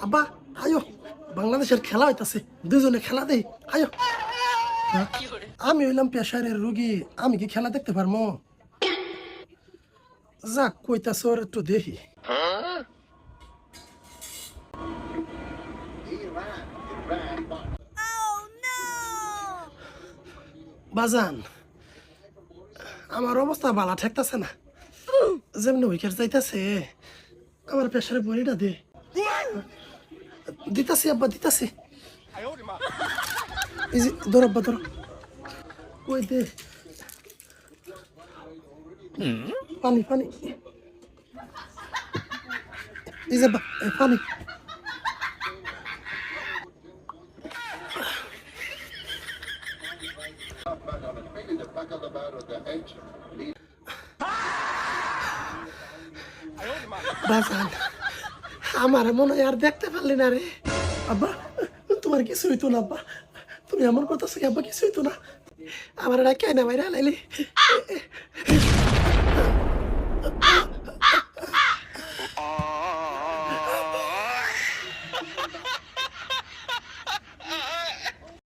আব্বা আয়ো, বাংলাদেশের খেলা হইতাছে, দুজনে খেলা দেই আয়ো। আমি হইলাম প্রেশারের রোগী, আমি কি খেলা দেখতে পারবো? যাক কইতাছ ওর একটু দেখি। বাজান, আমার অবস্থা বালা ঠেকতাছে না, যেমনি উইকেট যাইতাছে আমার প্রেশারে বড়িটা দে। দিতাছি আব্বা দিতাছি, এই যে ধর আব্বা ধর, ওই দে পানি পানি, এই যে পানি। বাজান, আমার মনে হয় আর দেখতে পারলি না রে। আব্বা তোমার কিছু হইতো না আব্বা, তুমি এমন করতেছো কি আব্বা কিছু হইতো না, আমার এটা কেন বাইরে লাইলি।